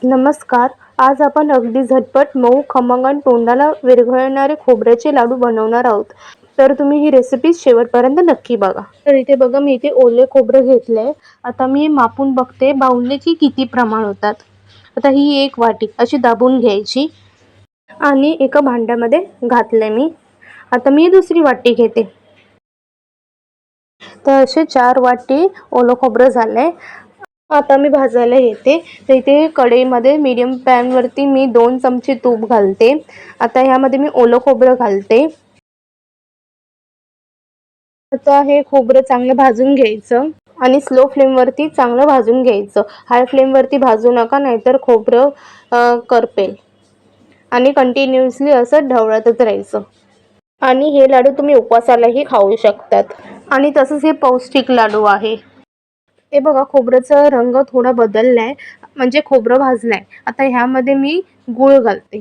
नमस्कार. आज आपण अगदी झटपट, मऊ, खमंग आणि तोंडाला विरघळणारे खोबऱ्याचे लाडू बनवणार आहोत. तर तुम्ही ही रेसिपी शेवटपर्यंत नक्की बघा. तर इथे बघा, मी इथे ओले खोबरं घेतलंय. आता मी मापून बघते बाऊलने की किती प्रमाण होतात. आता ही 1 वाटी अशी दाबून घ्यायची आणि एका भांड्यामध्ये घातलंय मी. आता मी दुसरी वाटी घेते. तर असे 4 वाटी ओलं खोबरं झालंय. आता मी भाजायला घेते. तर इथे कढईमध्ये मीडियम पॅनवरती मी 2 चमचे तूप घालते. आता ह्यामध्ये मी ओलं खोबरं घालते. आता हे खोबरं चांगलं भाजून घ्यायचं आणि स्लो फ्लेमवरती चांगलं भाजून घ्यायचं. हाय फ्लेमवरती भाजू नका, नाहीतर खोबरं करपेल. आणि कंटिन्युअसली असं ढवळतच राहायचं. आणि हे लाडू तुम्ही उपवासालाही खाऊ शकतात. आणि तसंच हे पौष्टिक लाडू आहे. हे बघा, खोबऱ्याचा रंग थोडा बदललाय, म्हणजे खोबरं भाजलंय. आता ह्यामध्ये मी गूळ घालते.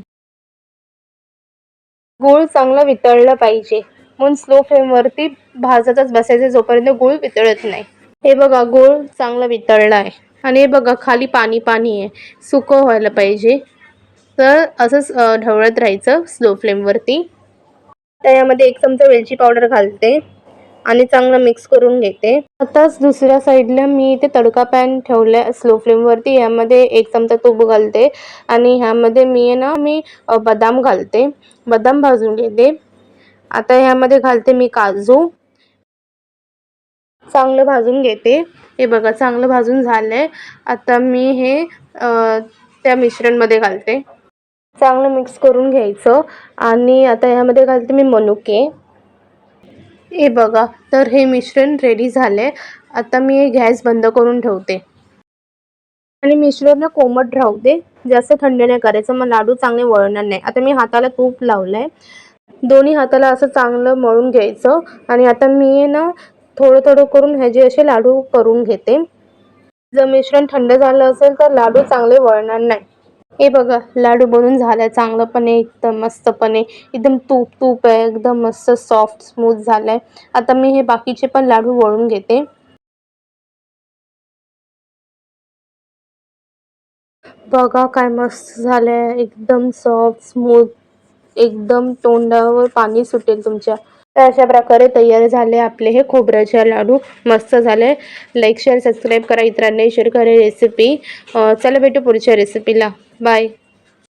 गूळ चांगला वितळला पाहिजे, म्हणून स्लो फ्लेमवरती भाजतच बसायचं जोपर्यंत गूळ वितळत नाही. हे बघा, गूळ चांगला वितळला आहे. आणि हे बघा, खाली पाणी पाणी आहे, सुकं व्हायला पाहिजे. तर असंच ढवळत राहायचं स्लो फ्लेमवरती. तर यामध्ये 1 चमचा वेलची पावडर घालते आणि चांगलं मिक्स करून घेते. आताच दुसऱ्या साईडला मी इथे तडका पॅन ठेवलाय स्लो फ्लेमवरती. यामध्ये 1 चमचा तूप घालते आणि ह्यामध्ये मी बदाम घालते. बदाम भाजून घेते. आता ह्यामध्ये घालते मी काजू. चांगलं भाजून घेते. हे बघा, चांगलं भाजून झालंय. आता मी हे त्या मिश्रणमध्ये घालते. चांगलं मिक्स करून घ्यायचं आणि आता ह्यामध्ये घालते मी मनुके. हे बघा, तर हे मिश्रण रेडी झालंय. आता मी हे गॅस बंद करून ठेवते आणि मिश्रण कोमट राहू दे. जास्त थंड नाही करायचं, मग लाडू चांगले वळणार नाही. आता मी हाताला तूप लावलंय. दोन्ही हाताला असं चांगलं मळून घ्यायचं आणि आता मी थोडं थोडं करून ह्याचे असे लाडू करून घेते. जर मिश्रण थंड झालं असेल तर लाडू चांगले वळणार नाही. हे बघा, लाडू बनून झालाय चांगलंपणे, एकदम मस्तपणे. एकदम तूप तूप आहे, एकदम मस्त सॉफ्ट स्मूथ झालाय. आता मी हे बाकीचे पण लाडू वळून घेते. बघा, काय मस्त झालंय, एकदम सॉफ्ट स्मूथ, एकदम तोंडावर पाणी सुटेल तुमच्या. तर अशा प्रकारे तयार झाले आपले हे खोबऱ्याचे लाडू. मस्त झाले. लाईक शेअर सबस्क्राईब करा, इतरांनाही शेअर करा रेसिपी. चला भेटू पुढच्या रेसिपीला. बाय.